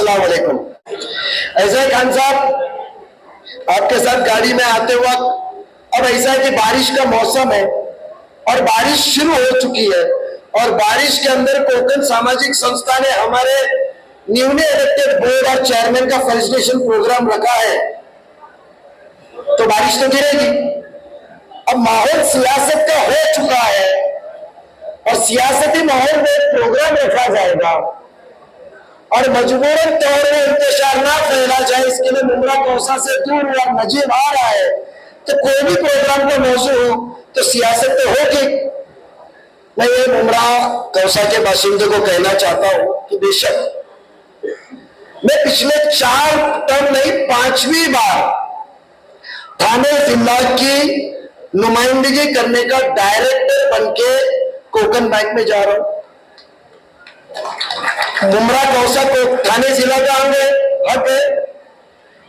अस्सलाम वालेकुम। ऐसा है खान साहब, आपके साथ गाड़ी में आते वक्त अब ऐसा है कि बारिश का मौसम है और बारिश शुरू हो चुकी है और बारिश के अंदर कोकण सामाजिक संस्था ने हमारे न्यूली इलेक्टेड बोर्ड और चेयरमैन का फेलिसिटेशन प्रोग्राम रखा है, तो बारिश तो गिरेगी। अब माहौल सियासत का हो चुका है और सियासती माहौल में एक प्रोग्राम रखा जाएगा और मजबूरन तौर पर इंतशार ना फैला जाए, इसके लिए मुमरा कौसा से दूर हुआ नजीब आ रहा है। तो कोई भी प्रोग्राम का मौजू हो तो सियासत तो होगी। मैं ये मुमरा कौसा के बाशिंदे को कहना चाहता हूं कि बेशक मैं पिछले 4 टर्म नहीं 5वीं बार थाने जिला की नुमाइंदगी करने का डायरेक्टर बनके कोकण बैंक में जा रहा हूं। मुमरा कौसा को थाने जिला का अंग हक है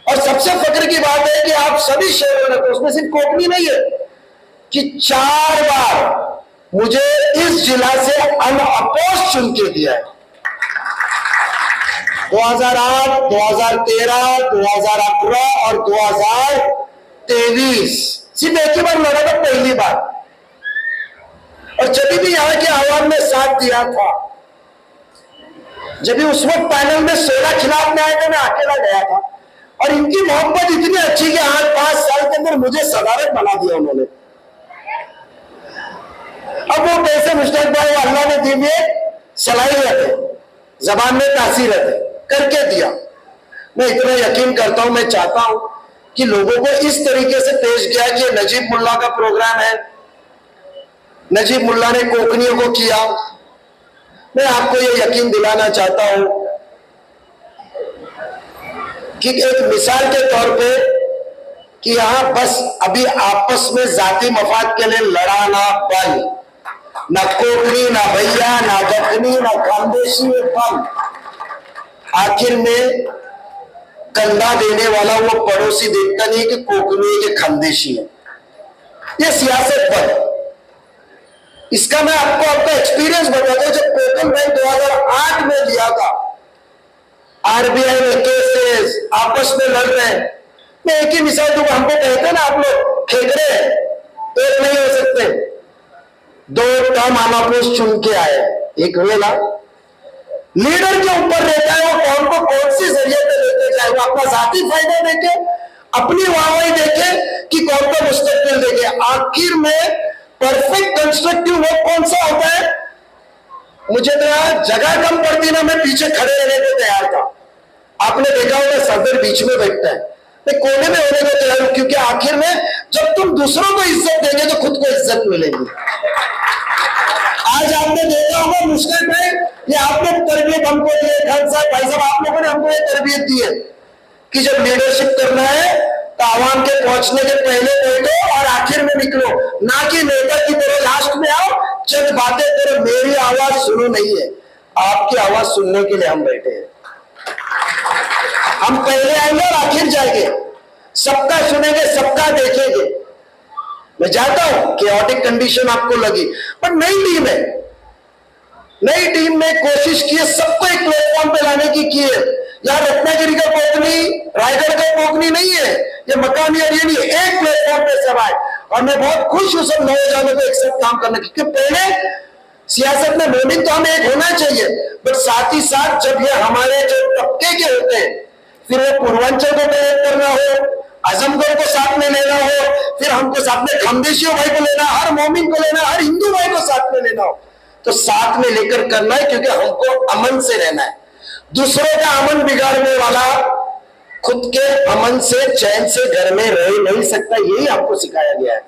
और सबसे फक्र की बात है कि आप सभी शहरों में, उसमें सिर्फ कोकनी नहीं है, कि 4 बार मुझे इस जिला से अनअपोज चुन के दिया है। 2008, 2013, 2018 और 2023 सिर्फ एक ही बार लड़ा था, पहली बार। और जब भी यहां के आवाम ने साथ दिया था, जब भी उस वक्त पैनल में 16 खिलाफ में आए थे, मैं अकेला गया था और इनकी मोहब्बत इतनी अच्छी कि आज 5 साल के अंदर मुझे सदारत बना दिया उन्होंने। अब वो कैसे मुश्ताक भाई अल्लाह ने दी हुई सलाहियत है, जबान में तासीरत है, करके दिया। मैं इतना यकीन करता हूं, मैं चाहता हूं कि लोगों को इस तरीके से पेश किया कि नजीब मुल्ला का प्रोग्राम है, नजीब मुल्ला ने कोकनियों को किया। मैं आपको ये यकीन दिलाना चाहता हूं कि एक मिसाल के तौर पे कि यहां बस अभी आपस में जाती मफाद के लिए लड़ाना बंद, ना कोकनी, ना भैया, ना दखनी, ना खानदेशी, बंद। आखिर में कंधा देने वाला वो पड़ोसी देखता नहीं कि कोकनी के खानदेशी है। ये सियासत बंद। इसका मैं आपको आपका एक्सपीरियंस बताता हूं। जब कोकण बैंक 2008 में लिया था, आरबीआई में केसेस आपस में लड़ रहे हैं। मैं एक ही मिसाल दूंगा, हमको कहते हैं ना आप लोग खेकड़े हैं, एक नहीं हो सकते, 2 टर्म अनअपोज चुन के आए। एक वेला लीडर के ऊपर रहता है वो कौन को कौन सी जरिए पे लेके जाए, वो अपना जाती फायदा देखे, अपनी वाहवाही देखे कि कौन को मुस्तकबिल देखे। आखिर में परफेक्ट कंस्ट्रक्टिव वर्क कौन सा होता है? मुझे तो यहां जगह कम पड़ती ना, मैं पीछे खड़े रहने को तैयार था। आपने देखा होगा सदर बीच में बैठता है, मैं कोने में होने को तैयार हूं, क्योंकि आखिर में जब तुम दूसरों को इज्जत देंगे तो खुद को इज्जत मिलेगी। आज आपने देखा होगा मुश्किल में ये आपने तरबियत हमको दी है, खान साहब, भाई साहब, आप लोगों ने हमको ये तरबियत दी है कि जब लीडरशिप करना है तो आवाम के पहुंचने के पहले बैठो और आखिर में निकलो, ना कि नेता की तरह लास्ट में आओ, चंद बातें करो, मेरी आवाज सुनो। नहीं है, आपकी आवाज सुनने के लिए हम बैठे हैं। हम पहले आएंगे और आखिर जाएंगे, सबका सुनेंगे, सबका देखेंगे। मैं चाहता हूं कि ऑडिट कंडीशन आपको लगी, पर नई टीम है, नई टीम ने कोशिश की है सबको एक प्लेटफॉर्म पे लाने की है। यार रत्नागिरी का कोकनी, रायगढ़ का कोकनी नहीं है, ये मकामी और ये नहीं, एक प्लेटफॉर्म पे सब आए और मैं बहुत खुश हूं सब नौजवानों को एक साथ काम करने की। क्योंकि पहले सियासत में मोमिन तो हमें एक होना चाहिए, बट साथ ही साथ जब ये हमारे जो तबके के होते हैं, फिर वो पूर्वांचल को तैयार करना हो, आजमगढ़ को साथ में लेना हो, फिर हमको साथ में खानदेशियों भाई को लेना, हर मोमिन को लेना, हर हिंदू भाई को साथ में लेना हो, तो साथ में लेकर करना है। क्योंकि हमको अमन से रहना है। दूसरों का अमन बिगाड़ने वाला खुद के अमन से, चैन से घर में रह नहीं सकता, यही आपको सिखाया गया है।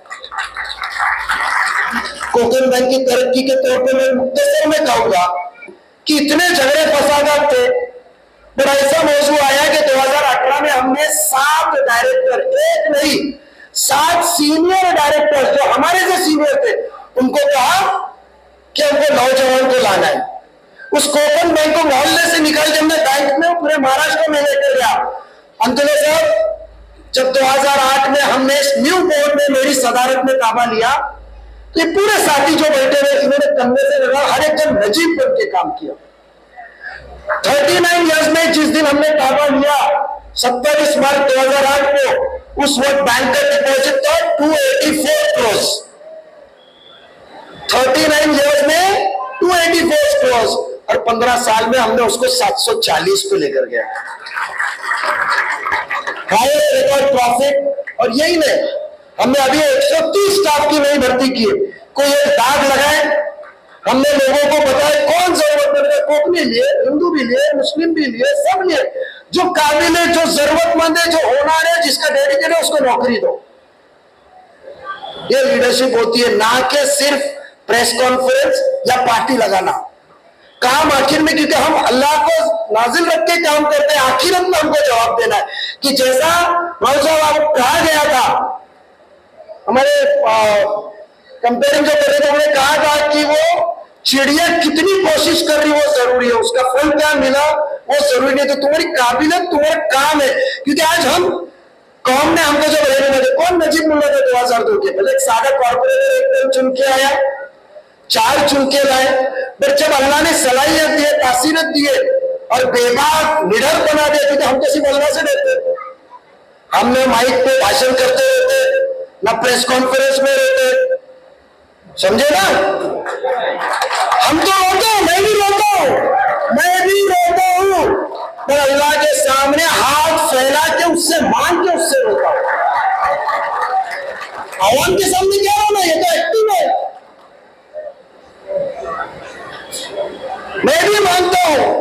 कोकण बैंक की तरक्की के तौर पर मैं मुख्तसर में कहूंगा कि इतने झगड़े फसादात थे, पर ऐसा मौजू आया कि 2018 में हमने 7 डायरेक्टर, एक नहीं 7 सीनियर डायरेक्टर जो हमारे से सीनियर थे, उनको कहा कि हमको नौजवान को लाना है। उस कोकण बैंक को मोहल्ले से निकाल के हमने बैंक में पूरे महाराष्ट्र में लेकर गया। अंतुले साहब, जब 2008 में हमने इस न्यू बोर्ड में मेरी सदारत में ताबा लिया, तो ये पूरे साथी जो बैठे हुए, इन्होंने कंधे से लगा, हर एक जन नजीब बन के काम किया। 39 ईयर्स में जिस दिन हमने ताबा लिया 27 मार्च 2008 को, उस वक्त बैंक का डिपॉजिट था 284 करोड़। 39 ईयर्स में 284 करोड़, और 15 साल में हमने उसको 740 पे लेकर गया। Highest record profit. और यही नहीं, हमने अभी 130 स्टाफ की नई भर्ती की है। कोई एक दाग लगाए, हमने लोगों को बताया कौन जरूरतमंद है, कोकनी लिए, हिंदू भी लिए, मुस्लिम भी लिए, सब लिए, जो काबिल है, जो जरूरतमंद है, जो होनहार है, जिसका डेडिकेट है, उसको नौकरी दो। ये लीडरशिप होती है, ना कि सिर्फ प्रेस कॉन्फ्रेंस या पार्टी लगाना। काम आखिर में, क्योंकि हम अल्लाह को नाजिल रख के काम करते हैं, आखिरत में हमको जवाब देना है। कि जैसा साहब कहा गया था, हमारे कंपेयरिंग जो कर रहे थे, उन्होंने कहा था कि वो चिड़िया कितनी कोशिश कर रही है वो जरूरी है, उसका फल क्या मिला वो जरूरी नहीं। तो तुम्हारी काबिलियत, तुम्हारा काम है। क्योंकि आज हम कौम ने हमको जब रहने लगे, कौन नजीब मुल्ला था 2002 के पहले, एक सादा कॉर्पोरेटर एक चुन के आया, 4 चुन के लाए, पर जब अल्लाह ने सलाहियत दी, तासीरत दी और बेबाक निडर बना दिया, क्योंकि हम तो सिर्फ अल्लाह से रहते, हमने माइक पे भाषण करते रहते, ना प्रेस कॉन्फ्रेंस में रहते, समझे ना। हम तो रोते हैं, मैं भी रोता हूं, मैं भी रोता हूं, पर अल्लाह के सामने हाथ फैला के उससे मांग के उससे रोता हूं। आवाम के सामने क्या रोना, ये तो एक्टिंग है। मैं भी मांगता हूं,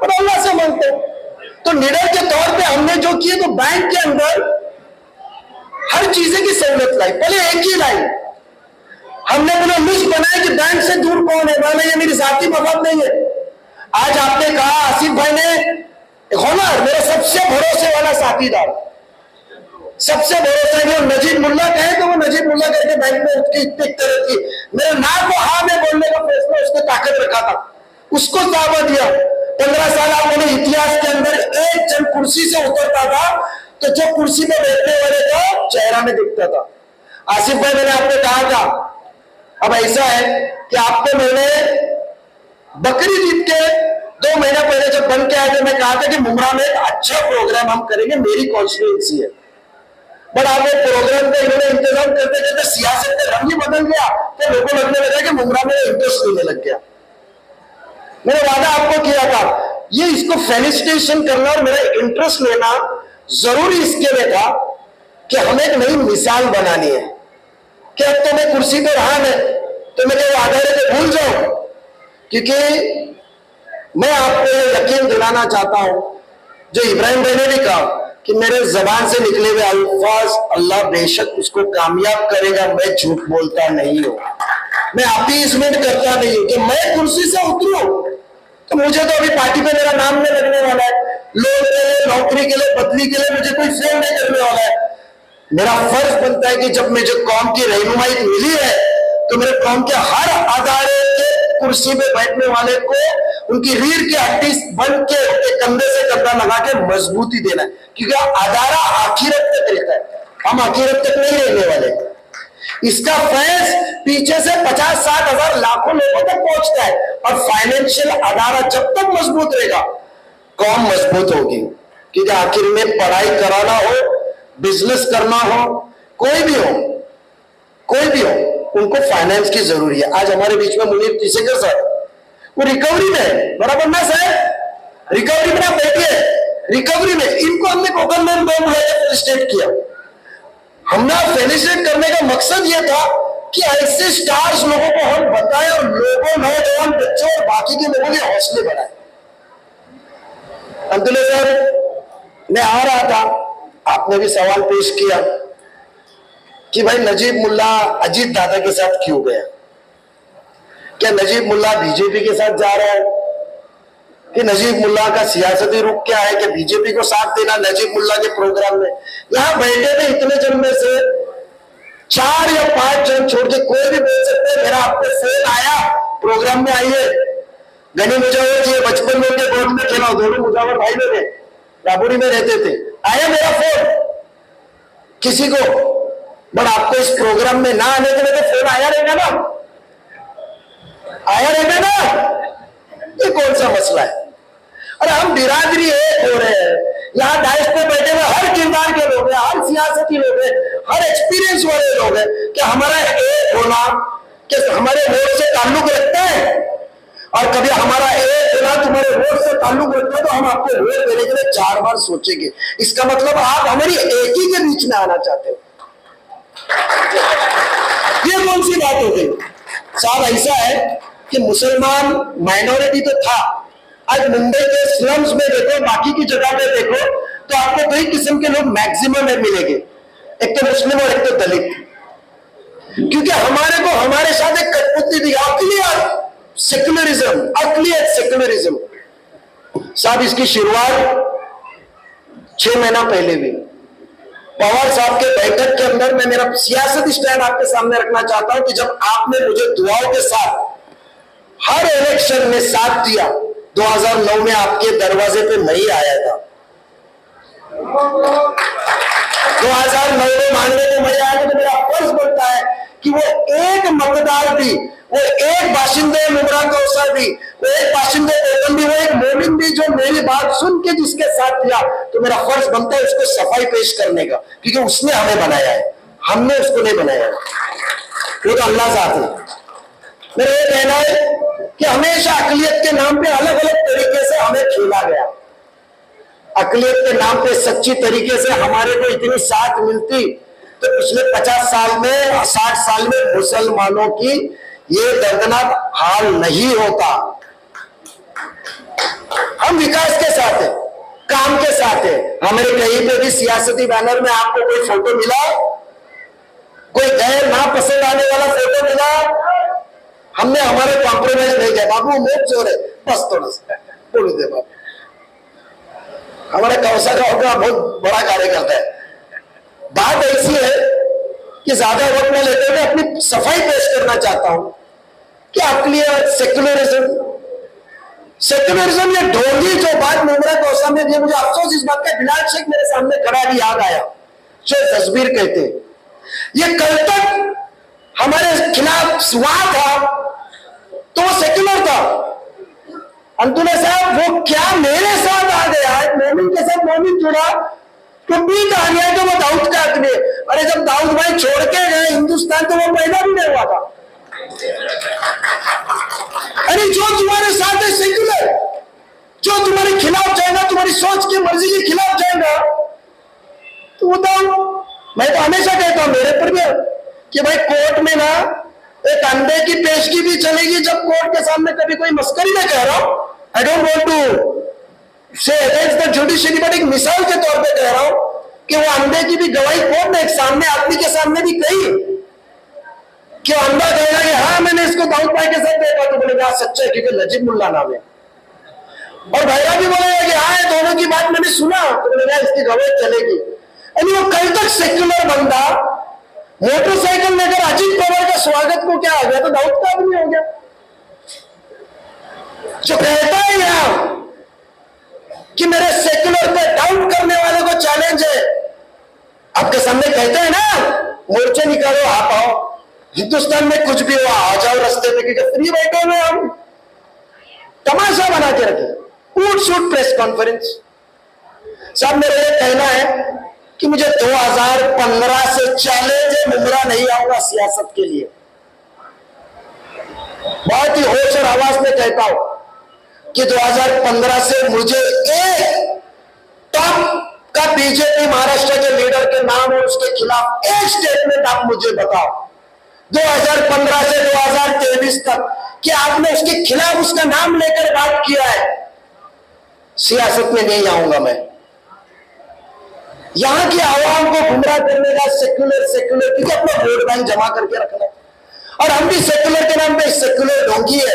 पर अल्लाह से मांगता हूं। तो निडर के तौर पे हमने जो किए, तो बैंक के अंदर हर चीजें की सहूलत लाई। पहले एक ही लाई, हमने अपना लिस्ट बनाया कि बैंक से दूर कौन है, माना ये मेरी जाती मफाद नहीं है। आज आपने कहा, आसिफ भाई ने, होनर मेरा सबसे भरोसे वाला साथीदार, सबसे भरोसा है, नजीब मुल्ला कहे तो वो नजीब मुल्ला करके बैंक में उसकी इतनी तरह की, मेरे ना को हाँ में बोलने का फैसला उसने ताकत रखा था, उसको दावा दिया। 15 साल आपने इतिहास के अंदर एक जन कुर्सी से उतरता था तो जो कुर्सी में बैठने वाले का चेहरा में दिखता था। आसिफ भाई, मैंने आपको कहा था, अब ऐसा है कि आपको मैंने बकरीद ईद के 2 महीना पहले जब बन के आए थे, मैं कहा था कि मुमरा में एक अच्छा प्रोग्राम हम करेंगे, मेरी कॉन्स्टिट्यूएंसी है। बट आप वो प्रोग्राम का इन्होंने इंतजाम करते करते सियासत का रंग ही बदल गया, तो लोगों को लगने लगा कि मुमरा में इंटरेस्ट लेने लग गया। मैंने वादा आपको किया था, ये इसको फेलिसिटेशन करना और मेरा इंटरेस्ट लेना जरूरी इसके लिए था कि हमें एक नई मिसाल बनानी है कि अब तो मैं कुर्सी पर रहा है, तो मैं वो आधार पे भूल जाऊं। क्योंकि मैं आपको यकीन दिलाना चाहता हूं, जो इब्राहिम भाई ने भी कहा कि मेरे जबान से निकले हुए अल्फाज अल्लाह बेशक उसको कामयाब करेगा, मैं झूठ बोलता नहीं हूं, मैं अपीसमेंट करता नहीं हूं कि मैं कुर्सी से उतरूं तो मुझे तो अभी पार्टी पे मेरा नाम नहीं लगने वाला है, लोग के लिए, नौकरी के लिए, बदली के लिए मुझे कोई फोन नहीं करने वाला है। मेरा फर्ज बनता है कि जब मुझे कौम की रहनुमाई मिली है तो मेरे कौम के हर अदारे के कुर्सी पे बैठने वाले को उनकी रीढ़ की हड्डी बन के कंधे से कंधा लगा के मजबूती देना है। क्योंकि अदारा आखिरत तक रहता है, हम आखिरत तक नहीं रहने वाले। इसका फैज पीछे से 50-60 हजार लाखों लोगों तक पहुंचता है, और फाइनेंशियल अदारा जब तक मजबूत रहेगा कौम मजबूत होगी। क्योंकि आखिर में पढ़ाई कराना हो, बिजनेस करना हो, कोई भी हो, उनको फाइनेंस की जरूरी है। आज हमारे बीच में मुनीर तीसेकर सर, वो रिकवरी में, बराबर ना सर, रिकवरी में आप बैठिए, रिकवरी में इनको हमने कोकन फेलिसिटेट किया। हमने फेलिसिटेट करने का मकसद यह था कि ऐसे स्टार्स लोगों को हम बताएं और लोगों, नौजवान बच्चों और बाकी के लोगों के हौसले बढ़ाएं। अब्दुल्ला सर, मैं आ रहा था, आपने भी सवाल पेश किया कि भाई नजीब मुल्ला अजीत दादा के साथ क्यों गया, क्या नजीब मुल्ला बीजेपी के साथ जा रहा है, कि नजीब मुल्ला का सियासती रुख क्या है, कि बीजेपी को साथ देना नजीब मुल्ला के प्रोग्राम में। यहां बैठे थे इतने जन में से 4 या 5 जन छोड़ के कोई भी बोल सकते हैं मेरा आपको फोन आया, प्रोग्राम में आइए। गनी मुजावर जी बचपन में उनके बोर्ड में खेला, दोनों मुजावर भाई लोग राबुरी में रहते थे, आया मेरा फोन किसी को, बट आपको इस प्रोग्राम में ना आने के लिए तो फोन आया रहेगा ना, आया रहेगा ना। ये कौन सा मसला है? अरे हम बिरादरी एक हो रहे हैं, यहाँ डाइस पे बैठे हुए हर किरदार के लोग हैं, हर सियासती लोग हैं, हर एक्सपीरियंस वाले लोग हैं। क्या हमारा एक होना कि हमारे वोट से ताल्लुक रखता है? और कभी हमारा एक होना तुम्हारे वोट से ताल्लुक रखता है तो हम आपको वोट देने के लिए 4 बार सोचेंगे। इसका मतलब आप हमारी एक ही के बीच में आना चाहते हो। ये कौन सी बात हो गई साहब? ऐसा है कि मुसलमान माइनॉरिटी तो था, आज मुंबई के स्लम्स में देखो, बाकी की जगह पे देखो तो आपको कई किस्म के लोग मैक्सिमम में मिलेंगे, एक तो मुस्लिम और एक तो दलित। क्योंकि हमारे को हमारे साथ एक कठपुतली थी, अकलियत सेक्युलरिज्म, अकलियत सेक्युलरिज्म। साहब इसकी शुरुआत 6 महीना पहले हुई। पवार साहब के बैठक के अंदर मैं मेरा सियासती स्टैंड आपके सामने रखना चाहता हूं कि जब आपने मुझे दुआओं के साथ हर इलेक्शन में साथ दिया, 2009 में आपके दरवाजे पे मैं ही आया था। 2009 में मांगने को मैं आया तो मेरा फर्ज बनता है कि वो एक मतदार भी, वो एक बाशिंदे मुमरा कौसा भी, वो एक बाशिंदे ओपन भी, वो एक मोमिन भी जो मेरी बात सुन के जिसके साथ दिया, तो मेरा फर्ज बनता है उसको सफाई पेश करने का, क्योंकि उसने हमें बनाया है, हमने उसको नहीं बनाया है, वो तो अल्लाह साथ है। मेरा ये कहना है कि हमेशा अकलियत के नाम पे अलग अलग तरीके से हमें खेला गया। अकलियत के नाम पे सच्ची तरीके से हमारे को इतनी साथ मिलती तो पिछले 50 साल में 60 साल में मुसलमानों की ये दर्दनाक हाल नहीं होता। हम विकास के साथ है, काम के साथ है। हमारे कहीं पे भी सियासती बैनर में आपको कोई फोटो मिला, कोई गैर नापसंद आने वाला फोटो मिला, हमने हमारे कॉम्प्रोमाइज नहीं किया। बाबू मुख जोर है, बस थोड़ा सा बोल दे बाबू। हमारे कौसा का होगा बहुत बड़ा कार्य करता है। बात ऐसी है कि ज्यादा वक्त में लेते हुए अपनी सफाई पेश करना चाहता हूं कि अकलियत सेक्युलरिज्म ये ढोंगी जो बात मुमरा कौसा में दी, मुझे अफसोस इस बात का, बिलाल शेख मेरे सामने खड़ा भी याद आया, जो तस्वीर कहते ये कल तक हमारे खिलाफ हुआ था तो वो सेक्युलर था। अंतुल्ला साहब वो क्या मेरे साथ आ गया, मोमिन के साथ मोमिन जुड़ा तो भी कहानियां तो वो दाऊद का आदमी। अरे जब दाऊद भाई छोड़ के गए हिंदुस्तान तो वो पैदा भी नहीं हुआ था। अरे जो तुम्हारे साथ है सेक्युलर, जो तुम्हारे खिलाफ जाएगा, तुम्हारी सोच की मर्जी के खिलाफ जाएगा तो वो दाऊद। मैं तो हमेशा कहता हूं मेरे पर भी कि भाई कोर्ट में ना एक अंडे की पेशगी भी चलेगी जब कोर्ट के सामने कभी कोई मस्करी में कह रहा हूं, आई डोंट वांट टू से अगेंस्ट द जुडिशरी, बट एक मिसाल के तौर पे कह रहा हूं कि वो अंडे की भी गवाही कोर्ट ने एक सामने आदमी के सामने भी कही कि अंडा कहेगा कि हाँ मैंने इसको दाऊद भाई के साथ देखा, तो बोलेगा सच्चा है क्योंकि नजीब मुल्ला नाम है। और भैया भी बोलेगा कि हाँ दोनों की बात मैंने सुना, तो बोलेगा इसकी गवाही चलेगी। यानी वो कल तक सेक्युलर बंदा मोटरसाइकिल लेकर अजीत पवार का स्वागत को क्या आ गया, तो दाऊद का आदमी हो गया। जो कहता है यहां कि मेरे सेक्युलर पे डाउट करने वाले को चैलेंज है, आपके सामने कहते हैं ना मोर्चे निकालो आप आओ, हिंदुस्तान में कुछ भी हुआ आ जाओ रास्ते में, क्योंकि फ्री बैठे हुए हम तमाशा बना के रखे, ऊट शूट प्रेस कॉन्फ्रेंस। साहब मेरा ये कहना है कि मुझे 2015 से चैलेंज है, मुमरा नहीं आऊंगा सियासत के लिए। बहुत ही होश और आवाज में कहता हूं कि 2015 से मुझे एक टॉप का बीजेपी महाराष्ट्र के लीडर के नाम और उसके खिलाफ एक स्टेटमेंट आप मुझे बताओ 2015 से 2023 तक कि आपने उसके खिलाफ उसका नाम लेकर बात किया है। सियासत में नहीं आऊंगा मैं। यहां की आवाम को गुमराह करने का सेक्युलर क्योंकि अपना वोट बैंक जमा करके रखना, और हम भी सेक्युलर के नाम पे सेक्युलर ढोंगी है।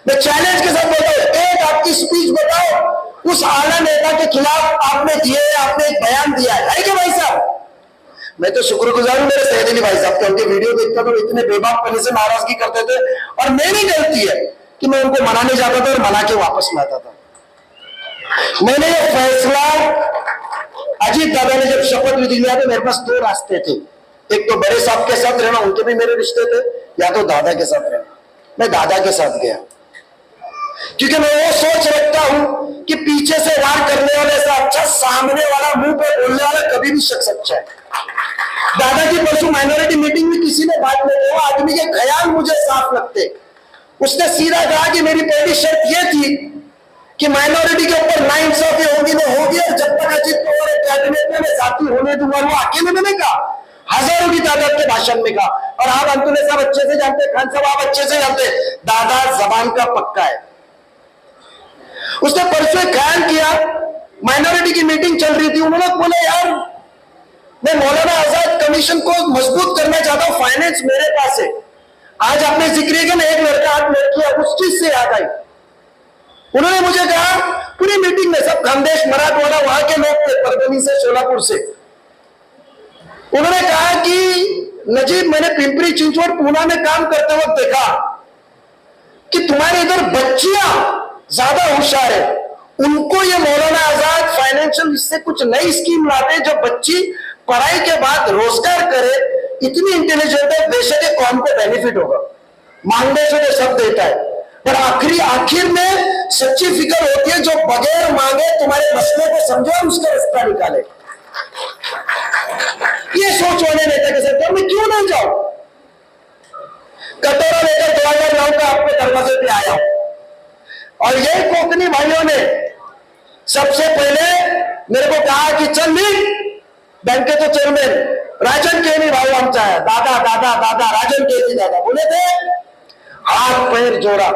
मैं चैलेंज के साथ बोलता हूं, एक आपकी स्पीच बताओ उस आला नेता के खिलाफ आपने दिए, आपने एक बयान दिया है क्या भाई साहब? मैं तो शुक्रगुजार हूं मेरे सैयद अली भाई साहब के, उनके वीडियो देखता तो इतने बेबाकपने से नाराजगी करते थे, और मेरी गलती है कि मैं उनको मनाने जाता था और मना के वापस में आता था। मैंने ये फैसला, अजीत दादा ने जब शपथ विधि लिया तो मेरे पास 2 रास्ते थे, एक तो बड़े साहब के साथ रहना, उनके भी मेरे रिश्ते थे, या तो दादा के साथ रहना। मैं दादा के साथ गया। क्योंकि मैं वो सोच रखता हूं कि पीछे से वार करने वाले से अच्छा सामने वाला मुंह पे बोलने वाला कभी भी शख्स अच्छा है। दादाजी परसों माइनॉरिटी मीटिंग में किसी ने बात नहीं, वो आदमी के ख्याल मुझे साफ लगते। उसने सीधा कहा कि मेरी पहली शर्त यह थी कि माइनॉरिटी के ऊपर नाइंसाफी होगी तो होगी, और जब तक अजीत पवार कैबिनेट में मैं जाती होने दूंगा। वो अकेले में नहीं कहा, हजारों की तादाद के भाषण में कहा। और आप अंतुले साहब अच्छे से जानते, खान साहब आप अच्छे से जानते, दादा जबान का पक्का है। उसने परसों ख्याल किया, माइनॉरिटी की मीटिंग चल रही थी, उन्होंने बोला यार मैं मौलाना आजाद कमीशन को मजबूत करना चाहता हूं, फाइनेंस मेरे पास है। आज आपने जिक्र किया ना, एक लड़का आठ लड़कियां, उस चीज से याद आई। उन्होंने मुझे कहा पूरी मीटिंग में सब खानदेश मराठवाड़ा वहां के लोग थे, परभनी से, सोलापुर से। उन्होंने कहा कि नजीब मैंने पिंपरी चिंचवड पूना में काम करते वक्त देखा कि तुम्हारे इधर बच्चियां ज्यादा होशियार है, उनको ये मौलाना आजाद फाइनेंशियल इससे कुछ नई स्कीम लाते जो बच्ची पढ़ाई के बाद रोजगार करे, इतनी इंटेलिजेंट है, बेशक कौम को बेनिफिट होगा, मांगने से तो सब देता है, पर आखिर में सच्ची फिक्र होती है जो बगैर मांगे तुम्हारे मसले को समझे और उसका रास्ता निकाले। ये सोच वाले नेता के साथ मैं क्यों नहीं जाऊं? कटोरा लेकर 2009 का आपके दरवाजे पे आया हूं, और यही कोकनी भाइयों ने सबसे पहले मेरे को कहा कि चल लीग बैंक के तो चेयरमैन राजन केनी भाई हम चाहे, दादा दादा दादा राजन केनी दादा बोले थे, हाथ पैर जोड़ा।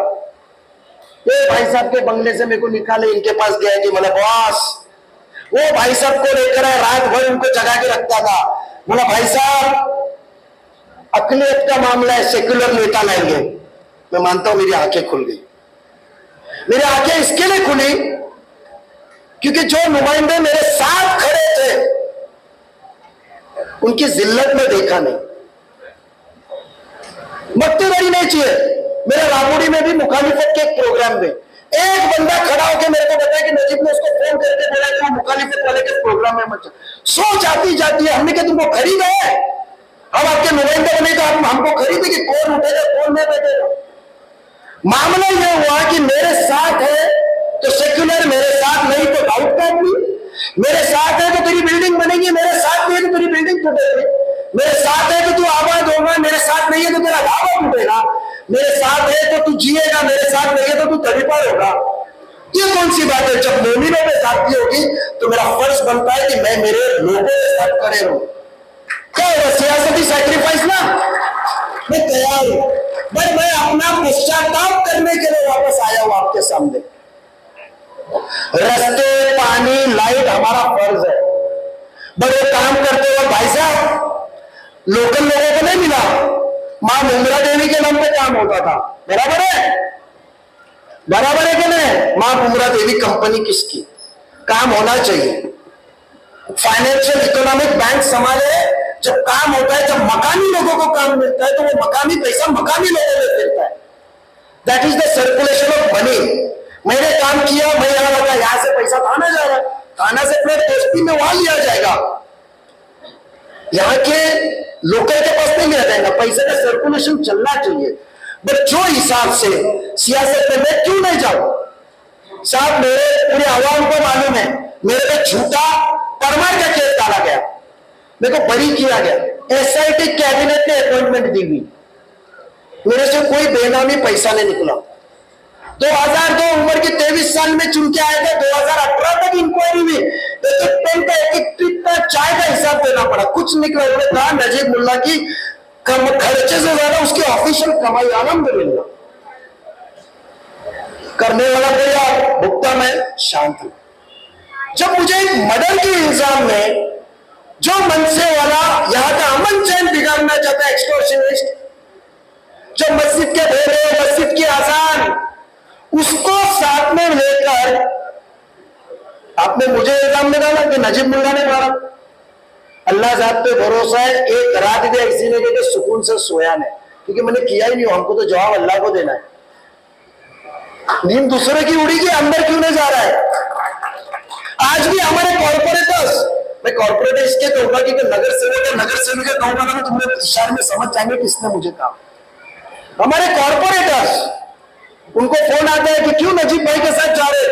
ये भाई साहब के बंगले से मेरे को निकाले, इनके पास गया कि मतलब बॉस, वो भाई साहब को लेकर आए, रात भर उनको जगा के रखता था। बोला भाई साहब अकलियत का मामला है, सेक्युलर नेता लाएंगे। मैं मानता हूं मेरी आंखें खुल गई। मेरी आंखें इसके लिए खुली क्योंकि जो नुमाइंदे मेरे साथ खड़े थे उनकी जिल्लत में देखा नहीं, मक्तेदारी नहीं चाहिए। मेरे रामोड़ी में भी मुखालिफत के एक प्रोग्राम में एक बंदा खड़ा होकर मेरे को बताया कि नजीब ने उसको फोन करके बोला कि वो मुखालिफत वाले के प्रोग्राम में मत। सोच आती जाती है, हमने क्या तुमको खरीदा है? अब आपके नुमाइंदे बने तो आप हमको खरीदे कि कौन उठेगा कौन नहीं बैठेगा। मामला यह हुआ कि मेरे साथ है तो सेक्युलर, मेरे साथ नहीं तो डाउट का आदमी, मेरे साथ है तो तेरी बिल्डिंग बनेगी, मेरे साथ नहीं है तो तेरी बिल्डिंग टूटेगी, मेरे साथ है तो तू आबाद होगा, मेरे साथ नहीं है तो तेरा ढाबा टूटेगा, मेरे साथ है तो तू जिएगा, मेरे साथ नहीं है तो तू तड़ीपार होगा। ये कौन सी बात है? जब मोमिनों में साथी होगी तो मेरा फर्ज बनता है कि मैं मेरे लोगों के साथ खड़े रहूं। क्या होगा? सियासती सैक्रिफाइस ना, मैं तैयार हूं, पर मैं अपना पश्चाताप करने के लिए वापस आया हूं आपके सामने। रस्ते पानी लाइट हमारा फर्ज है, बड़े काम करते हुए भाई साहब लोकल लोगों को नहीं मिला, मां मुंद्रा देवी के नाम पे काम होता था, बराबर है? बराबर है कि नहीं? मां मुंद्रा देवी कंपनी किसकी? काम होना चाहिए। फाइनेंशियल इकोनॉमिक बैंक संभाले, जब काम होता है, जब मकानी लोगों को काम मिलता है तो वो मकानी पैसा मकानी लोगों में मिलता है। That is the circulation of money. मैंने काम किया, मैं यहां लगा, यहां से पैसा थाना जा रहा है, थाना से फिर दोस्ती में वहां लिया जाएगा, यहाँ के लोकल के पास नहीं लिया जाएगा। पैसे का सर्कुलेशन चलना चाहिए। बट जो हिसाब से सियासत में मैं क्यों नहीं जाऊं साहब? मेरे पूरे आवाम को मालूम है, मेरे पे झूठा परमार का केस डाला गया, मेरे को बरी किया गया, एसआईटी कैबिनेट ने अपॉइंटमेंट दी हुई, मेरे से कोई बेनामी पैसा नहीं निकला। 2002 उम्र के 23 साल में चुन के आए थे, 2018 तक इंक्वायरी हुई, एक पेन का एक ट्रिप का चाय का हिसाब देना पड़ा, कुछ निकला। उन्होंने कहा नजीब मुल्ला की कम खर्चे से ज्यादा उसकी ऑफिशियल कमाई, अल्हम्दुलिल्लाह। करने वाला गया भुगता, मैं शांत हूं। जब मुझे एक मर्डर के इल्जाम में जो मनसे वाला यहां का अमन चैन बिगाड़ना चाहता है, एक्सटॉर्शनिस्ट, जो मस्जिद के भेड़े, मस्जिद की आजान, उसको साथ में लेकर आपने मुझे इल्जाम लगाना कि नजीब मुल्ला ने मारा। अल्लाह साहब पे भरोसा है, एक रात भी ऐसी नहीं कि सुकून से सोया नहीं, क्योंकि मैंने किया ही नहीं, हमको तो जवाब अल्लाह को देना है। नींद दूसरे की उड़ी, के अंदर क्यों नहीं जा रहा है? आज भी हमारे कॉर्पोरेटर्स, मैं कॉर्पोरेट इसके कहूंगा कि नगर सेवक कहूंगा ना, तुम्हें इशारे में समझ जाएंगे किसने मुझे कहा। हमारे कॉर्पोरेटर्स उनको फोन आता है कि क्यों नजीब भाई के साथ जा रहे,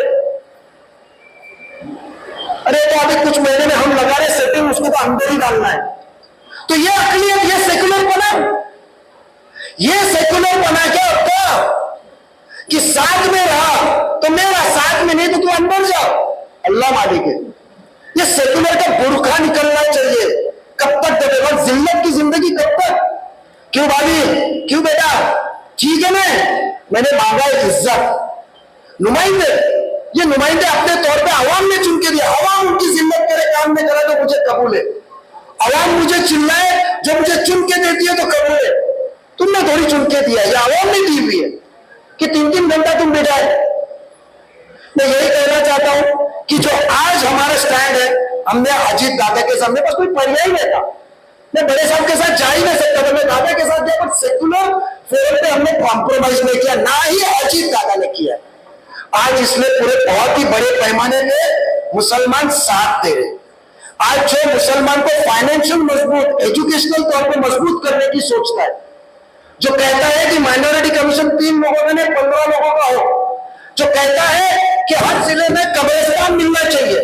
अरे तो अभी कुछ महीने में हम लगा रहे सेटिंग, उसको तो अंदर ही डालना है। तो ये अकलियत, ये सेकुलर बना, ये सेकुलर बना क्या होता कि साथ में रहा तो मेरा, साथ में नहीं तो तू अंदर जा, अल्लाह मालिक है। ये सेकुलर का बुरखा निकलना चाहिए। कब तक दबेगा जिल्लत की जिंदगी, कब तक? क्यों भाभी, क्यों बेटा, ठीक है मैंने मांगा एक इज्जत, नुमाइंदे, ये नुमाइंदे अपने तौर पे अवाम ने चुन के दिया, अवाम उनकी जिम्मत करे, काम में करे तो मुझे कबूल है। अवाम मुझे चिल्लाए, जो मुझे चुन के देती है तो कबूल है। तुमने थोड़ी चुन के दिया, ये अवाम ने दी हुई है कि 3-3 घंटा तुम बिठाए। मैं यही कहना चाहता हूं कि जो आज हमारा स्टैंड है, हमने अजीत दादा के सामने बस कोई पर्याय नहीं था, मैं बड़े साहब के साथ जा ही नहीं सकता था, मैं दादा के साथ गया, बट सेकुलर फोरम पे हमने कॉम्प्रोमाइज नहीं किया, ना ही अजीत दादा ने किया। आज इसलिए पूरे बहुत ही बड़े पैमाने पे मुसलमान साथ दे रहे। आज जो मुसलमान को फाइनेंशियल मजबूत, एजुकेशनल तौर पे मजबूत करने की सोचता है, जो कहता है कि माइनॉरिटी कमीशन 3 लोगों का नहीं 15 लोगों का हो, जो कहता है कि हर जिले में कब्रिस्तान मिलना चाहिए,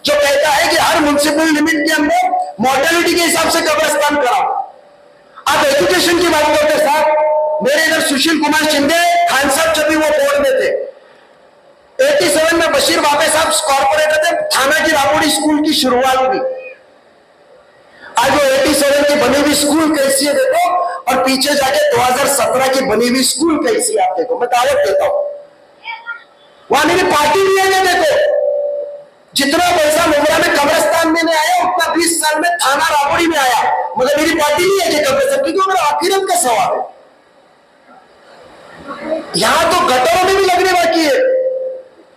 जो कहता है कि हर म्युनिसिपल लिमिट के अंदर मॉर्टेलिटी के हिसाब से कब्रिस्तान कराओ। आप एजुकेशन की बात करते साहब, मेरे इधर सुशील कुमार शिंदे खान साहब जब भी वो बोर्ड में थे, 87 में बशीर बाबे साहब कॉर्पोरेटर थे, थाना की राबोड़ी स्कूल की शुरुआत हुई। आज वो 87 की बनी हुई स्कूल कैसी है देखो, और पीछे जाके 2017 की बनी हुई स्कूल कैसी है आप देखो, मैं दावत देता हूं। वहां मेरी पार्टी भी है, देखो जितना पैसा मुमरा में कब्रिस्तान में नहीं आया, उतना 20 साल में थाना राबोड़ी में आया, मगर मेरी पार्टी नहीं है कि कब्रिस्तान, क्योंकि मेरा आखिरत का सवाल है। यहां तो गटरों में भी लगने बाकी है।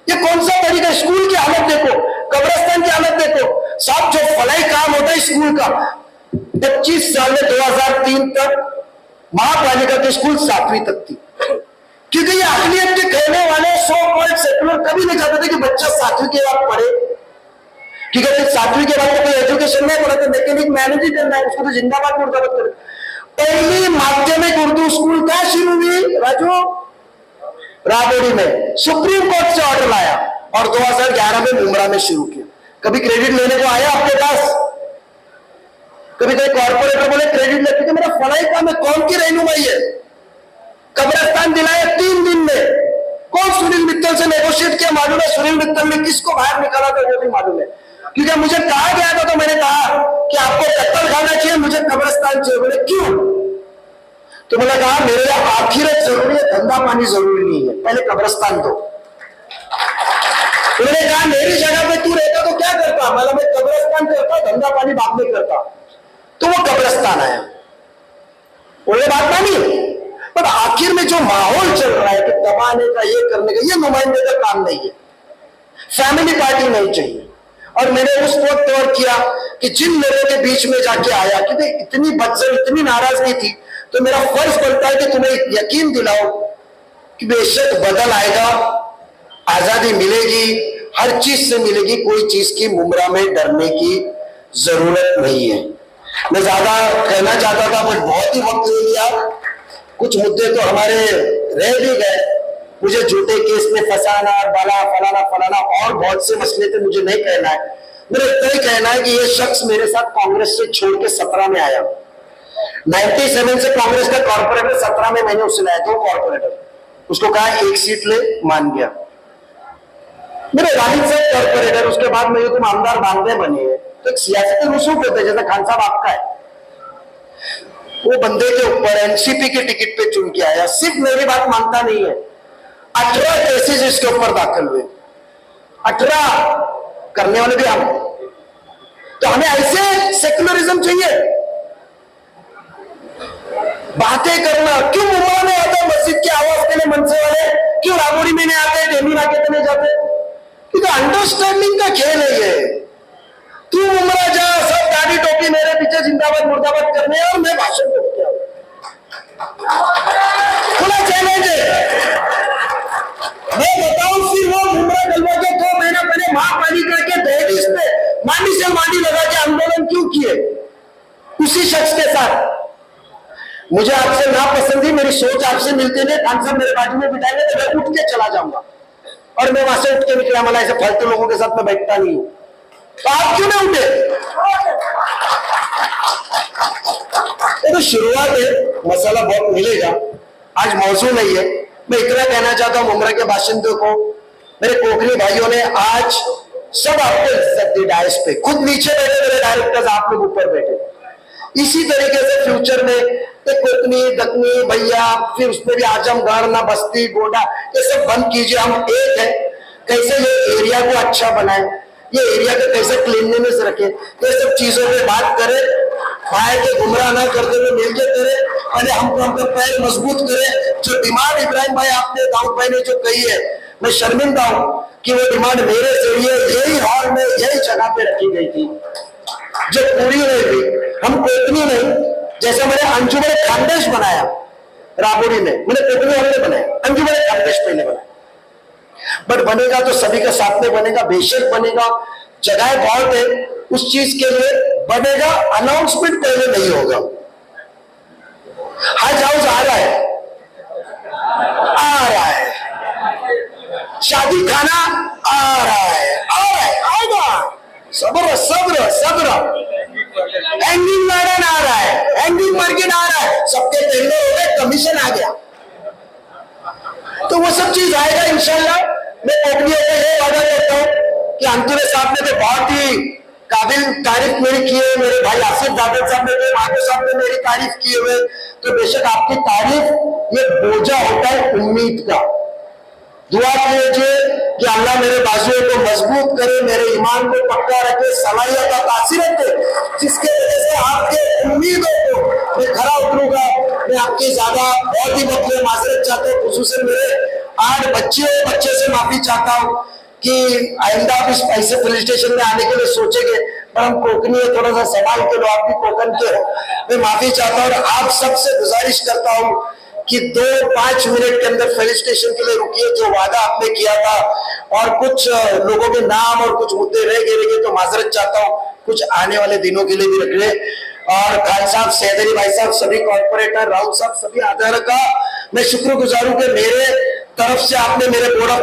ये कौन सा तरीका? स्कूल की हालत देखो, कब्रिस्तान की हालत देखो साहब। जो फलाई काम होता है स्कूल का, 25 साल में 2003 तक महापालिका के स्कूल 7वीं तक थी, क्योंकि ये अकलियत के कहने वाले सो कॉल्ड सेकुलर कभी नहीं चाहते थे कि बच्चा 7वीं के बाद पढ़े, क्योंकि 7वीं के बाद तो कोई एजुकेशन नहीं पढ़ा, तो मैकेनिक मैनेज ही करना है, उसको तो जिंदाबाद मुर्दाबाद करे। पहली माध्यमिक उर्दू स्कूल कहां शुरू हुई राजू? राबोड़ी में। सुप्रीम कोर्ट से ऑर्डर लाया और 2011 में मुमरा में शुरू किया। कभी क्रेडिट लेने को आया आपके पास? कभी कोई कॉर्पोरेटर बोले क्रेडिट ले, क्योंकि मेरा फलाई काम है, कौन की रहनुमाई है? कब्रिस्तान दिलाया 3 दिन में। कौन सुनील मित्तल से नेगोशिएट किया मालूम है? सुनील मित्तल ने किसको बाहर निकाला था वो भी मालूम है, क्योंकि मुझे कहा गया था, तो मैंने कहा कि आपको कत्ल खाना चाहिए, मुझे कब्रिस्तान चाहिए। बोले क्यों? तो मैंने कहा मेरे लिए आखिरत जरूरी है, धंधा पानी जरूरी नहीं है, पहले कब्रिस्तान दो। तो मैंने कहा मेरी जगह पे तू रहता तो क्या करता? मतलब मैं कब्रिस्तान करता, धंधा पानी बाद में करता। तो वो कब्रिस्तान आया, बोले बात मानी। पर आखिर में जो माहौल चल रहा है कि दबाने का, ये करने का, ये नुमाइंदे का काम नहीं है, फैमिली पार्टी नहीं चाहिए। और मैंने उस वक्त तौर किया कि जिन लोगों के बीच में जाके आया, क्योंकि इतनी बदसर, इतनी नाराजगी थी, तो मेरा फर्ज बनता है कि तुम्हें यकीन दिलाओ कि बेशक बदल आएगा, आजादी मिलेगी, हर चीज से मिलेगी, कोई चीज की मुमरा में डरने की जरूरत नहीं है। मैं ज्यादा कहना चाहता था बट बहुत ही वक्त ले लिया। कुछ मुद्दे तो हमारे रह भी गए, मुझे झूठे केस में फंसाना, बाला फलाना फलाना और बहुत से मसले थे, मुझे नहीं कहना है। मेरा इतना ही कहना है कि ये शख्स मेरे साथ कांग्रेस से छोड़ के 17 में आया, 97 से कांग्रेस का कॉर्पोरेटर, 17 में मैंने उससे लाया 2 कॉर्पोरेटर, उसको कहा 1 सीट ले, मान गया। मेरे वालिद साहब कॉर्पोरेटर, उसके बाद मेरे तुम आमदार बांधे बने हैं, तो एक सियासत रसूख होते हैं, जैसे खान साहब आपका है, वो बंदे के ऊपर एनसीपी के टिकट पे चुन के आया, सिर्फ मेरी बात मानता नहीं है, 18 केसेस इसके ऊपर दाखिल हुए, 18 करने वाले भी हम। तो हमें ऐसे सेकुलरिज्म चाहिए, बातें करना। क्यों मुंबई में आते मस्जिद की आवाज के लिए मनसे वाले, क्यों राबोड़ी में नहीं आते, डेमी नाके नहीं जाते? क्योंकि अंडरस्टैंडिंग का खेल है ये। तू उमरा जा, सब दाढ़ी टोपी मेरे पीछे जिंदाबाद मुर्दाबाद करने, और मैं भाषण करके खुला चैलेंज है। मैं बताऊं फिर वो मुमरा गलवा के 2 महीना पहले महापालिका के दहलीज पे मांडी से मांडी लगा के आंदोलन क्यों किए उसी शख्स के साथ? मुझे आपसे ना पसंद ही, मेरी सोच आपसे मिलती नहीं, खान साहब मेरे बाजू में बिठाएंगे तो मैं उठ के चला जाऊंगा, और मैं वहां से उठ के निकला, मला ऐसे फालतू लोगों के साथ में बैठता नहीं हूं। तो आप क्यों नहीं उठे? तो शुरुआत है, मसाला बहुत मिलेगा, आज मौसू नहीं है। मैं इतना कहना चाहता हूं मुमरा के बाशिंदों को, मेरे कोकनी भाइयों ने आज सब आपको इज्जत दी डायस पे, खुद नीचे बैठे मेरे डायरेक्टर्स, आप लोग ऊपर बैठे। इसी तरीके से फ्यूचर में कोकनी दकनी भैया, फिर उसमें भी आजमगढ़ ना बस्ती गोडा, ये सब बंद कीजिए। हम एक है, कैसे ये एरिया को अच्छा बनाए, ये एरिया को कैसे क्लीनलीनेस रखे, ये सब चीजों पे बात करें, भाई के गुमराह ना करते हुए मिलके करें, पहले हमको हमका पैर मजबूत करें। जो डिमांड इब्राहिम भाई आपने, दाऊद भाई ने जो कही है, मैं शर्मिंदा हूं कि वो डिमांड मेरे जरिए यही हॉल में यही जगह पे रखी गई थी, जो पूरी नहीं थी। हम कोकनी नहीं, जैसे मैंने अंजुमन खानदेश बनाया राबोरी में, मैंने कोकनी हॉल में बनाया, अंजुमन खानदेश पहले बनाया, बट बनेगा तो सभी का साथ में बनेगा, बेशक बनेगा। जगह बहुत है उस चीज के लिए, बनेगा, अनाउंसमेंट पहले नहीं होगा। हज हाउस आ रहा है, आ रहा है, शादी खाना आ रहा है, आएगा, सब्र सब्र सब्र। हैंगिंग गार्डन आ रहा है, हैंगिंग मार्केट आ रहा है, सबके टेंडर हो गए, कमीशन आ गया, तो वो सब चीज आएगा इंशाल्लाह। मैं कोकनियों को ये वादा करता हूँ कि अंतुरे साहब ने तो बहुत ही काबिल तारीफ मेरी की है, मेरे भाई आसिफ दादर साहब ने, माधो साहब ने मेरी तारीफ की हुए, तो बेशक आपकी तारीफ ये बोझा होता है उम्मीद का। दुआ कीजिए कि अल्लाह मेरे बाजुओं को मजबूत करे, मेरे ईमान को पक्का रखे, सलाहियत और तासीरत दे, जिसके वजह से आपके उम्मीदों को मैं खरा उतरूंगा। मैं आपकी ज्यादा बहुत ही मतलब माजरत चाहता हूँ, खुसूसन मेरे 8 बच्चे से माफी चाहता हूँ कि आइंदा आप इस ऐसे पुलिस स्टेशन में आने के लिए सोचेंगे, पर हम कोकनी है, थोड़ा सा संभाल के लो, आप भी कोकन के हो। मैं माफी चाहता हूँ, और आप सबसे गुजारिश करता हूँ कि 2-5 मिनट के अंदर पुलिस स्टेशन के लिए रुकिए, जो वादा आपने किया था, और कुछ लोगों के नाम और कुछ मुद्दे रह गए तो माजरत चाहता हूँ, कुछ आने वाले दिनों के लिए भी रख ले। और खान साहब, सैदरी भाई साहब, सभी कॉर्पोरेटर, राउत साहब, सभी आधार का मैं शुक्रगुजार हूं कि मेरे तरफ से आपने मेरे बोर्ड ऑफ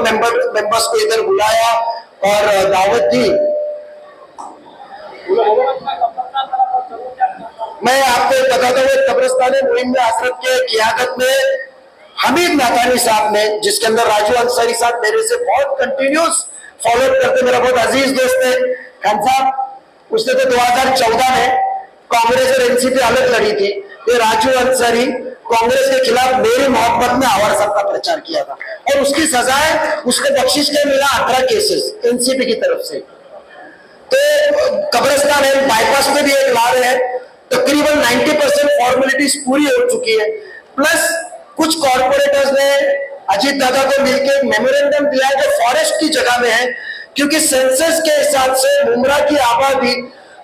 मेंबर्स को इधर बुलाया और दावत दी। मैं आपको बताता हूँ, कब्रिस्तान मुहिम में हजरत के क़ियादत में हमीद नातानी साहब ने, जिसके अंदर राजू अंसारी साहब मेरे से बहुत कंटिन्यूस फॉलो करते, मेरा बहुत अजीज दोस्त है खान साहब। उसने तो 2014 में कांग्रेस और एनसीपी अलग लड़ी थी, ये राजू अंसारी कांग्रेस के खिलाफ मेरी मोहब्बत में आवार साहब का प्रचार किया था, और उसकी सजाए उसको बख्शिश के मिला 18 केसेस एनसीपी की तरफ से। तो कब्रिस्तान है, बाईपास में भी एक ला रहे हैं, तकरीबन 90% फॉर्मेलिटीज पूरी हो चुकी है। प्लस कुछ कॉर्पोरेटर्स ने अजीत दादा को मिलकर मेमोरेंडम दिया है जो फॉरेस्ट की जगह में है, क्योंकि सेंसस के हिसाब से मुमरा की आबादी,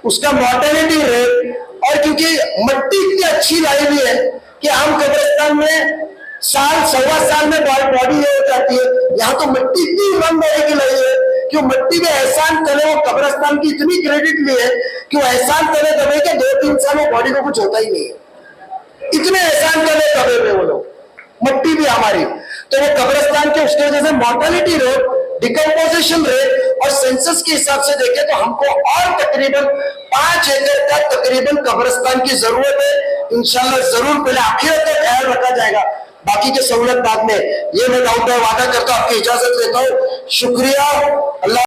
उसका मॉर्टेलिटी रेट, और क्योंकि मिट्टी इतनी अच्छी लाई हुई है कि आम कब्रिस्तान में साल 1.25 साल में बॉडी हो जाती है, यहाँ तो मिट्टी इतनी रंग की लाई है कि मिट्टी में एहसान करे, वो कब्रिस्तान की इतनी क्रेडिट ली है कि वो एहसान करे दबे के 2-3 साल में बॉडी को कुछ होता ही नहीं है, इतने एहसान करे दबे में वो लोग, मिट्टी भी हमारी। तो वो कब्रिस्तान के उसकी वजह से मॉर्टेलिटी रेट, डिकम्पोजिशन रेट और सेंसस के हिसाब से देखें तो हमको और तकरीबन 5 एकड़ का तकरीबन कब्रिस्तान की जरूरत है। इंशाल्लाह जरूर पहले आखिरत का ख्याल रखा जाएगा, बाकी के सहूलत बाद में। ये मैं दाऊद भाई वादा करता हूं, आपकी इजाजत लेता हूँ। शुक्रिया। अल्लाह